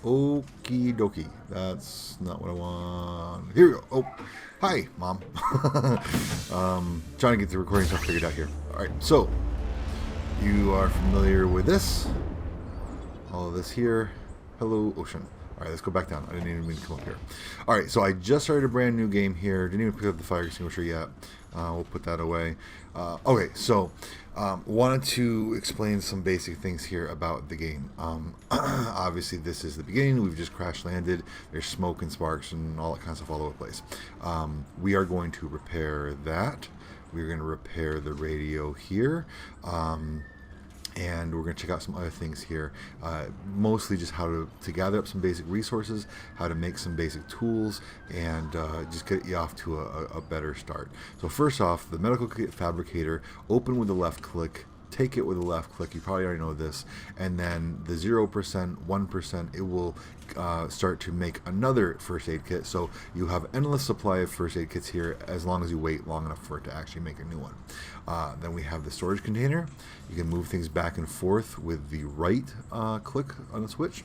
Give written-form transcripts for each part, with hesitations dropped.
Okie dokie. That's not what I want. Here we go. Oh, hi, Mom. Trying to get the recording stuff figured out here. All right, so you are familiar with this. All of this here. Hello, ocean. All right, let's go back down. I didn't even mean to come up here. All right, so I just started a brand new game here. Didn't even pick up the fire extinguisher yet. We'll put that away. Okay, so wanted to explain some basic things here about the game. Obviously, this is the beginning. We've just crash landed. There's smoke and sparks and all that kind of stuff all over the place. We are going to repair that. We're going to repair the radio here. And we're going to check out some other things here, mostly just how to gather up some basic resources, how to make some basic tools, and just get you off to a better start. So first off, the medical kit fabricator, open with the left click, take it with the left click. You probably already know this. And then the 0%, 1%, it will start to make another first aid kit. So you have endless supply of first aid kits here as long as you wait long enough for it to actually make a new one. Then we have the storage container. You can move things back and forth with the right click on the switch.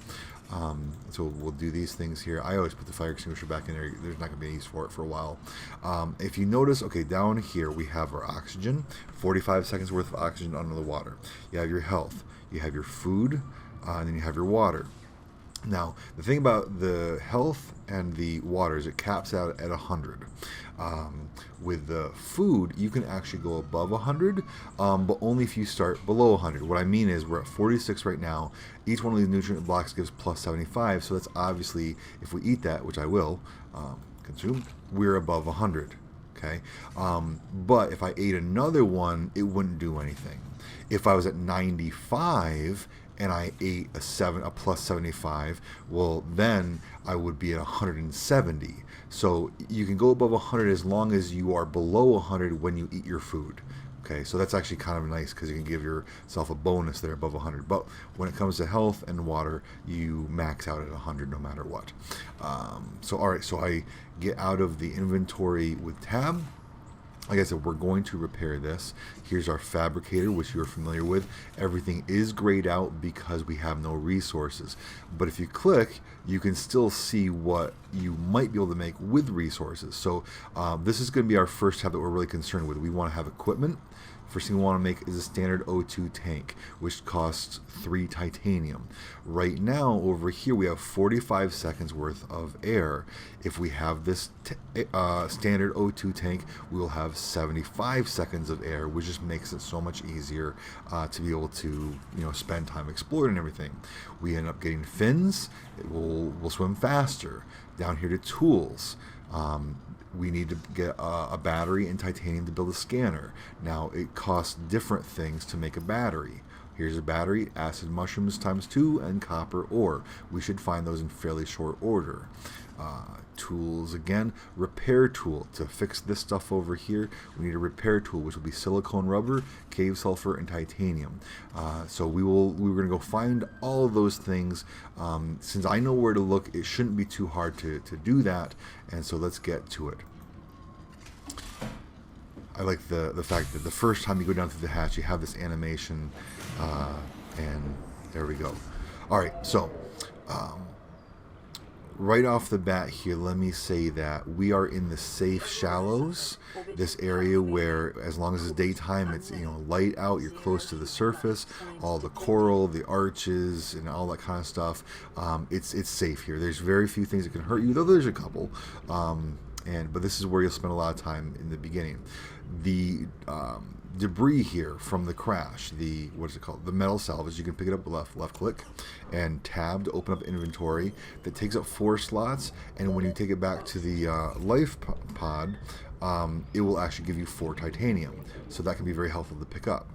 So we'll do these things here. I always put the fire extinguisher back in there. There's not going to be any use for it for a while. If you notice, okay, down here we have our oxygen, 45 seconds worth of oxygen under the water. You have your health, you have your food, and then you have your water. Now, the thing about the health and the water is it caps out at 100. With the food, you can actually go above 100, but only if you start below 100. What I mean is we're at 46 right now. Each one of these nutrient blocks gives plus 75, so that's obviously, if we eat that, which I will, consume, we're above 100. Okay, but if I ate another one, it wouldn't do anything. If I was at 95 and I ate a plus 75, well, then I would be at 170. So you can go above 100 as long as you are below 100 when you eat your food. Okay, so that's actually kind of nice because you can give yourself a bonus there above 100. But when it comes to health and water, you max out at 100 no matter what. So all right, so I get out of the inventory with tab. Like I said, we're going to repair this. Here's our fabricator, which you're familiar with. Everything is grayed out because we have no resources. But if you click, you can still see what you might be able to make with resources. So this is going to be our first tab that we're really concerned with. We want to have equipment. First thing we want to make is a standard O2 tank, which costs 3 titanium. Right now, over here, we have 45 seconds worth of air. If we have this standard O2 tank, we will have 75 seconds of air, which just makes it so much easier to be able to, spend time exploring and everything. We end up getting fins. We'll swim faster. Down here to tools. We need to get a battery and titanium to build a scanner. Now, it costs different things to make a battery. Here's a battery, acid mushrooms ×2, and copper ore. We should find those in fairly short order. Tools again, repair tool. To fix this stuff over here, we need a repair tool, which will be silicone rubber, cave sulfur, and titanium. So we're going to go find all of those things. Since I know where to look, it shouldn't be too hard to do that, and so let's get to it. I like the fact that the first time you go down through the hatch, you have this animation, and there we go. All right, so right off the bat here, let me say that we are in the safe shallows, this area where as long as it's daytime, it's light out, you're close to the surface, all the coral, the arches, and all that kind of stuff. It's safe here. There's very few things that can hurt you, though there's a couple. But this is where you'll spend a lot of time in the beginning. The debris here from the crash, the metal salvage, you can pick it up with left click and tab to open up inventory. That takes up 4 slots, and when you take it back to the life pod, it will actually give you 4 titanium, so that can be very helpful to pick up.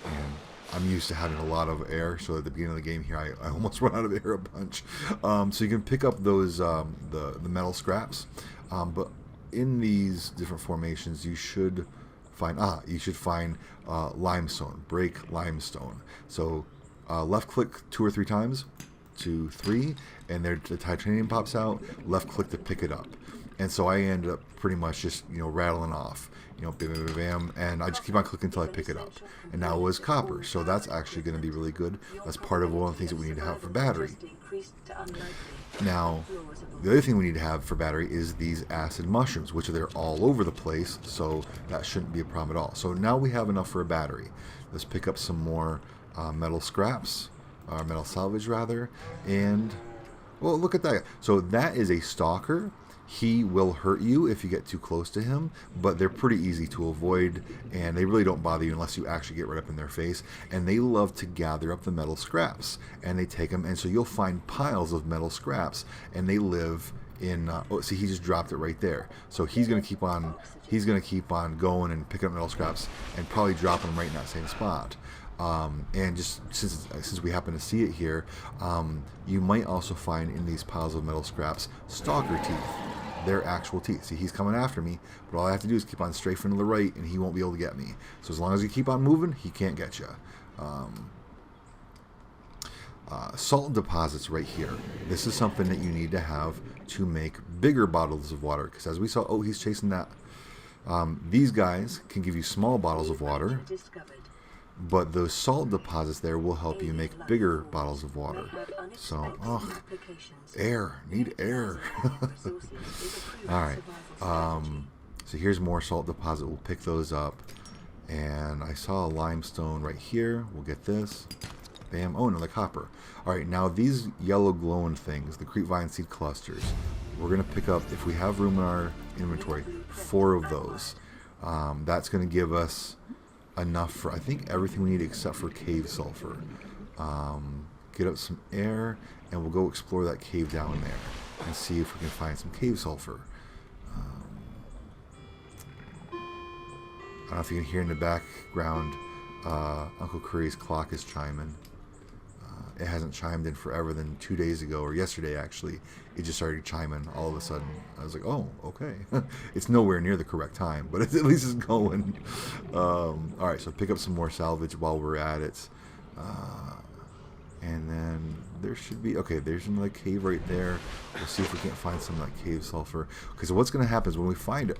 And I'm used to having a lot of air, so at the beginning of the game here, I almost run out of air a bunch. So you can pick up those the metal scraps, but in these different formations, you should find limestone, break limestone. So left click 2 or 3 times, 2, 3, and the titanium pops out. Left click to pick it up. And so I ended up pretty much just, rattling off, bam, bam, bam, bam, and I just keep on clicking until I pick it up. And now it was copper, so that's actually going to be really good. That's part of one of the things that we need to have for battery. Now, the other thing we need to have for battery is these acid mushrooms, which they're all over the place, so that shouldn't be a problem at all. So now we have enough for a battery. Let's pick up some more metal scraps, or metal salvage rather, and, well, look at that. So that is a stalker. He will hurt you if you get too close to him, but they're pretty easy to avoid, and they really don't bother you unless you actually get right up in their face. And they love to gather up the metal scraps, and they take them, and so you'll find piles of metal scraps, and they live in. Oh, see, he just dropped it right there. So he's gonna keep on. He's gonna keep on going and picking up metal scraps, and probably dropping them right in that same spot. And just since we happen to see it here, you might also find in these piles of metal scraps stalker teeth. They're actual teeth. See, he's coming after me, but all I have to do is keep on strafing to the right, and he won't be able to get me. So as long as you keep on moving, he can't get you. Salt deposits right here. This is something that you need to have to make bigger bottles of water, because as we saw, oh, he's chasing that. These guys can give you small bottles of water, but those salt deposits there will help you make bigger bottles of water. So, air. Need air. Alright. So here's more salt deposit. We'll pick those up. And I saw a limestone right here. We'll get this. Bam. Oh, another copper. Alright, now these yellow glowing things, the creepvine seed clusters, we're going to pick up, if we have room in our inventory, 4 of those. That's going to give us enough for, I think, everything we need except for cave sulfur. Get up some air, and we'll go explore that cave down there and see if we can find some cave sulfur. I don't know if you can hear in the background, Uncle Curry's clock is chiming. It hasn't chimed in forever. Then 2 days ago, or yesterday actually, it just started chiming all of a sudden. I was like, oh, okay. It's nowhere near the correct time, but at least it's going. Alright, so pick up some more salvage while we're at it. And then there should be, okay, there's another cave right there. We'll see if we can't find some of that cave sulfur. Because what's going to happen is when we find it,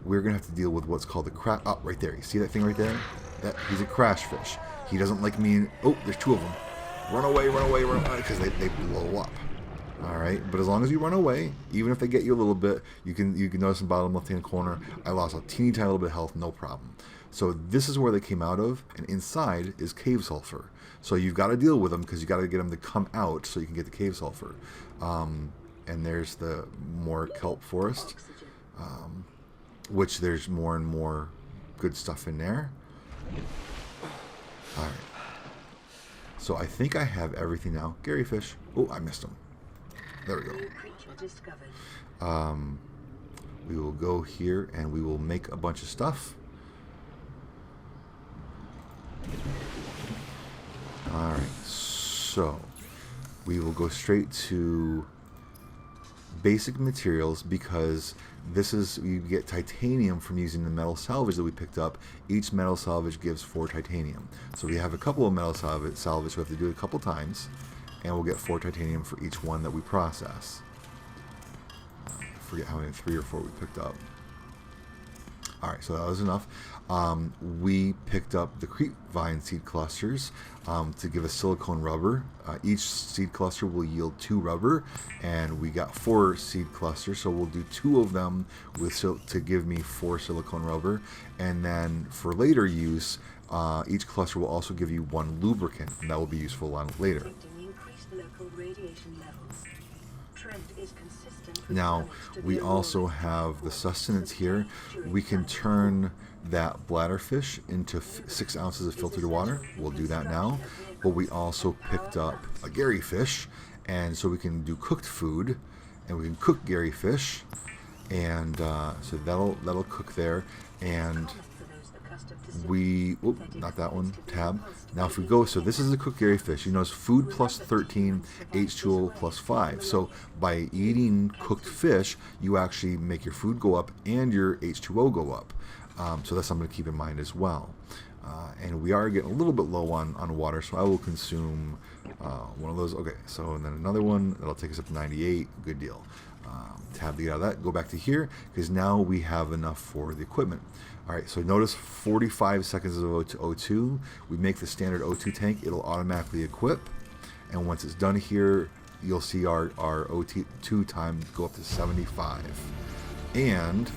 we're going to have to deal with what's called the crash. Oh, right there. You see that thing right there? He's a crash fish. He doesn't like me. Oh, there's 2 of them. Run away, run away, run away, because they blow up. All right, but as long as you run away, even if they get you a little bit, you can notice in the bottom left-hand corner, I lost a teeny tiny little bit of health, no problem. So this is where they came out of, and inside is cave sulfur. So you've got to deal with them because you got to get them to come out so you can get the cave sulfur. And there's the more kelp forest, which there's more and more good stuff in there. All right. So I think I have everything now. Gary fish. Oh, I missed him. There we go. We will go here and we will make a bunch of stuff. Alright, so we will go straight to basic materials because this is, you get titanium from using the metal salvage that we picked up. Each metal salvage gives 4 titanium. So we have a couple of metal salvage, we have to do it a couple times, and we'll get 4 titanium for each one that we process. I forget how many, 3 or 4 we picked up. Alright, so that was enough. We picked up the creepvine seed clusters to give us silicone rubber. Each seed cluster will yield 2 rubber, and we got 4 seed clusters, so we'll do 2 of them to give me 4 silicone rubber. And then for later use, each cluster will also give you 1 lubricant, and that will be useful on later. Now, we also have the sustenance here. We can turn that bladderfish into 6 ounces of filtered water. We'll do that now. But we also picked up a Gary fish, and so we can do cooked food, and we can cook Gary fish, and so that'll cook there. And not that one, tab. Now if we go, so this is a cooked Gary fish. You notice food plus 13, H2O plus 5. So by eating cooked fish, you actually make your food go up and your H2O go up. So that's something to keep in mind as well. And we are getting a little bit low on water, so I will consume One of those. Okay, so and then another one that'll take us up to 98. Good deal. Tab to get out of that. Go back to here because now we have enough for the equipment. All right, so notice 45 seconds of O2. We make the standard O2 tank. It'll automatically equip. And once it's done here, you'll see our O2 time go up to 75. And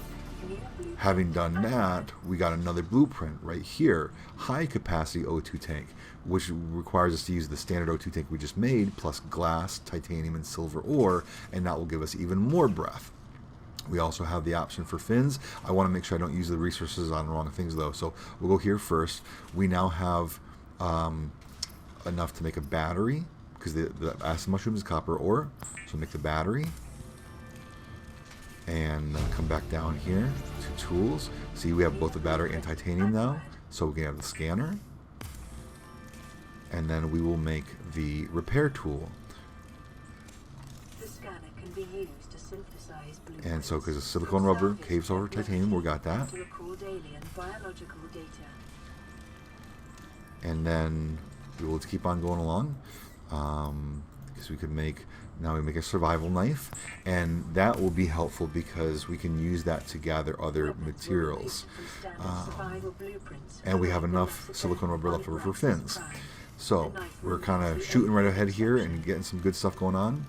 having done that, we got another blueprint right here. High capacity O2 tank, which requires us to use the standard O2 tank we just made, plus glass, titanium, and silver ore, and that will give us even more breath. We also have the option for fins. I want to make sure I don't use the resources on the wrong things though. So we'll go here first. We now have enough to make a battery because the acid mushroom is copper ore. So make the battery. And come back down here to tools. See, we have both the battery and titanium now. So we can have the scanner. And then we will make the repair tool. The scanner can be used to synthesize blueprints. And so, because the silicone rubber caves over titanium, we got that. To record alien biological data. And then we will keep on going along. Because we could make, now we make a survival knife. And that will be helpful because we can use that to gather other materials. And we have enough silicone rubber left over for fins. So we're kind of shooting right ahead here and getting some good stuff going on.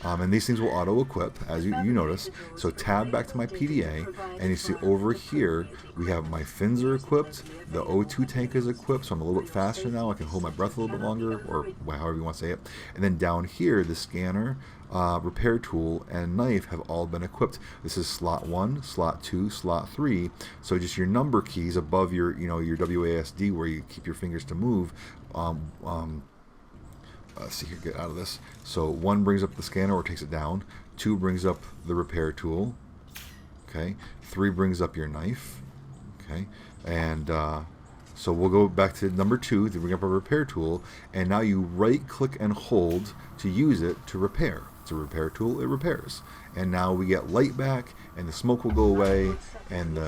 And these things will auto-equip, as you notice. So tab back to my PDA, and you see over here, we have my fins are equipped, the O2 tank is equipped, so I'm a little bit faster now. I can hold my breath a little bit longer, or however you want to say it. And then down here, the scanner, repair tool, and knife have all been equipped. This is slot 1, slot 2, slot 3. So just your number keys above your, your WASD where you keep your fingers to move. Let's see here, get out of this. So 1 brings up the scanner or takes it down. 2 brings up the repair tool. Okay. 3 brings up your knife. Okay. And so we'll go back to number 2 to bring up our repair tool. And now you right click and hold to use it to repair. It's a repair tool, it repairs. And now we get light back and the smoke will go away and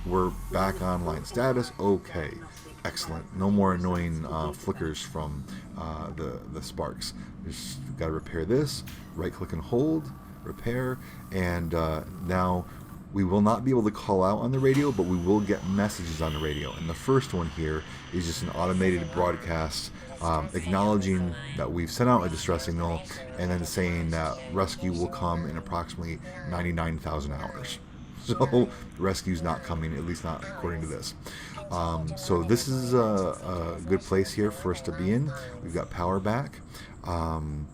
we're back online. Status, okay. Excellent. No more annoying flickers from the sparks. Just got to repair this. Right click and hold. Repair. And now we will not be able to call out on the radio, but we will get messages on the radio. And the first one here is just an automated broadcast acknowledging that we've sent out a distress signal and then saying that rescue will come in approximately 99,000 hours. So rescue's not coming, at least not according to this. So this is a good place here for us to be in. We've got power back. And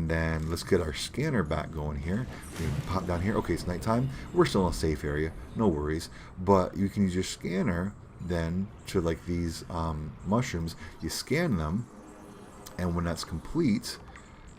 then let's get our scanner back going here. We can pop down here. Okay, it's nighttime. We're still in a safe area. No worries. But you can use your scanner then to like these mushrooms. You scan them. And when that's complete,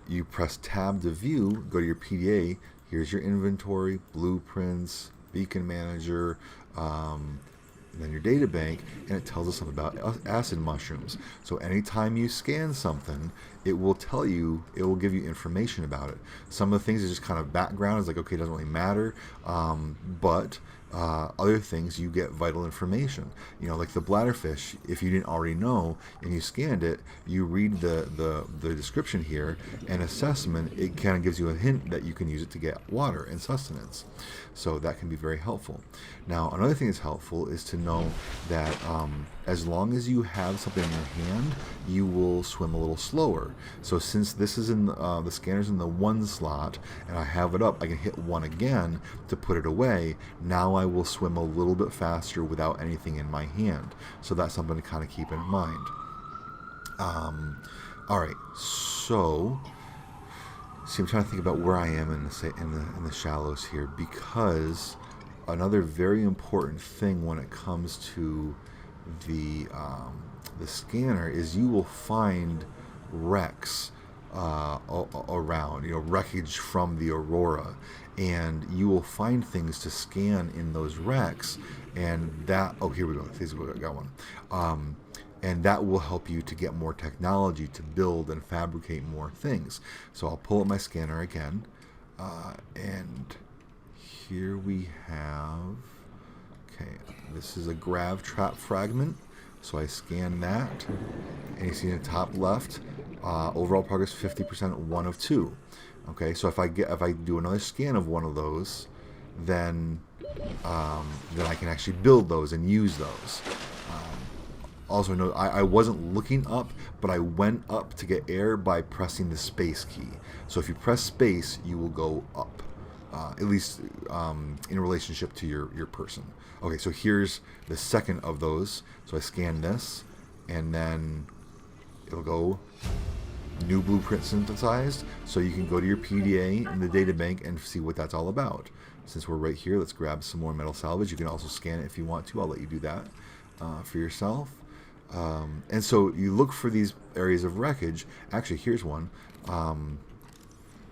you press tab to view. Go to your PDA. Here's your inventory, blueprints, beacon manager, then your data bank, and it tells us something about acid mushrooms. So anytime you scan something, it will tell you, it will give you information about it. Some of the things is just kind of background, it's like, okay, it doesn't really matter, but other things you get vital information. Like the bladderfish, if you didn't already know and you scanned it, you read the description here and assessment, it kind of gives you a hint that you can use it to get water and sustenance. So that can be very helpful. Now another thing that's helpful is to know that as long as you have something in your hand, you will swim a little slower. So since this is in the scanner's in the 1 slot and I have it up, I can hit 1 again to put it away. Now I will swim a little bit faster without anything in my hand. So that's something to kind of keep in mind. All right, so see, I'm trying to think about where I am in the shallows here, because another very important thing when it comes to the scanner is you will find wrecks around, wreckage from the Aurora, and you will find things to scan in those wrecks, and that, oh, here we go, got one. And that will help you to get more technology to build and fabricate more things. So I'll pull up my scanner again, and here we have, okay, this is a grav trap fragment. So I scan that, and you see in the top left, Overall progress 50%, 1 of 2. Okay, so if I do another scan of one of those, then I can actually build those and use those. Also, note I wasn't looking up, but I went up to get air by pressing the space key. So if you press space, you will go up, at least in relationship to your person. Okay, so here's the second of those. So I scan this, and then it'll go new blueprint synthesized. So you can go to your PDA in the data bank and see what that's all about. Since we're right here, let's grab some more metal salvage. You can also scan it if you want to. I'll let you do that for yourself. And so you look for these areas of wreckage. Actually, here's one.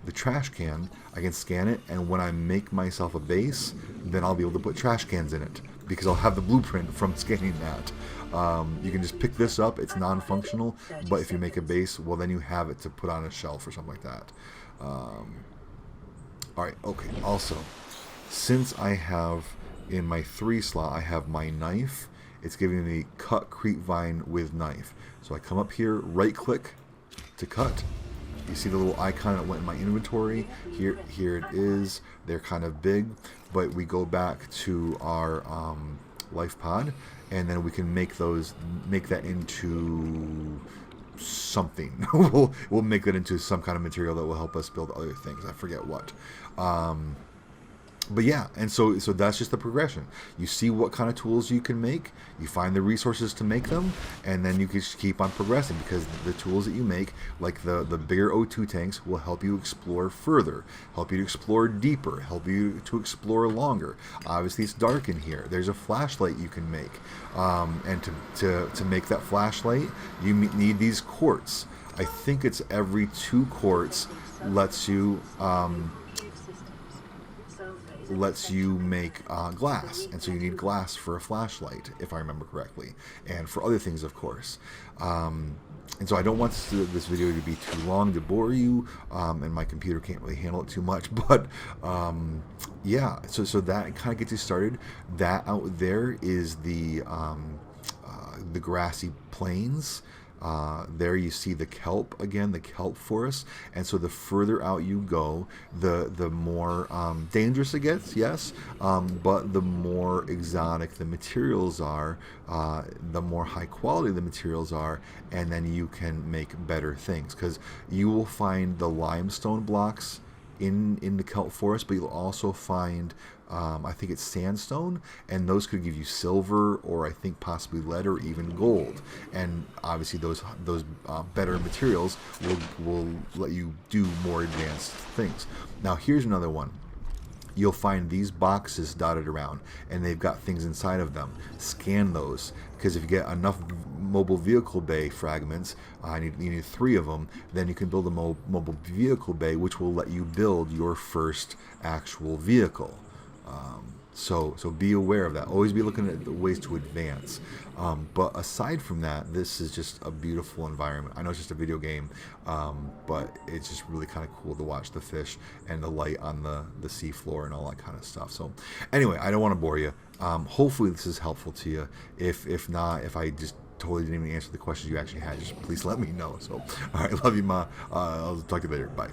The trash can, I can scan it, and when I make myself a base, then I'll be able to put trash cans in it, because I'll have the blueprint from scanning that. You can just pick this up. It's non-functional, but if you make a base, well, then you have it to put on a shelf or something like that. Alright, okay. Also, since I have, in my 3 slot, I have my knife, it's giving me cut creep vine with knife. So I come up here, right click to cut. You see the little icon that went in my inventory. Here it is. They're kind of big, but we go back to our life pod, and then we can make that into something. we'll make that into some kind of material that will help us build other things. I forget what. But yeah, and so that's just the progression. You see what kind of tools you can make, you find the resources to make them, and then you can just keep on progressing, because the tools that you make, like the bigger O2 tanks, will help you explore further, help you to explore deeper, help you to explore longer. Obviously, it's dark in here. There's a flashlight you can make, and to make that flashlight, you need these quartz. I think it's every 2 quartz lets you make glass, and so you need glass for a flashlight, if I remember correctly, and for other things, of course. And so I don't want this video to be too long to bore you, and my computer can't really handle it too much, but yeah, so that kind of gets you started. That out there is the grassy plains. There you see the kelp again, the kelp forest, and so the further out you go, the more dangerous it gets, yes, but the more exotic the materials are, the more high quality the materials are, and then you can make better things, because you will find the limestone blocks in the kelp forest, but you'll also find I think it's sandstone, and those could give you silver, or I think possibly lead, or even gold. And obviously those better materials will let you do more advanced things. Now here's another one. You'll find these boxes dotted around, and they've got things inside of them. Scan those, because if you get enough mobile vehicle bay fragments, you need 3 of them, then you can build a mobile vehicle bay, which will let you build your first actual vehicle. So be aware of that. Always be looking at the ways to advance. But aside from that, this is just a beautiful environment. I know it's just a video game, but it's just really kind of cool to watch the fish and the light on the sea floor and all that kind of stuff. So anyway, I don't want to bore you. Hopefully this is helpful to you. If not, if I just totally didn't even answer the questions you actually had, just please let me know. So all right, love you, Ma. I'll talk to you later. Bye.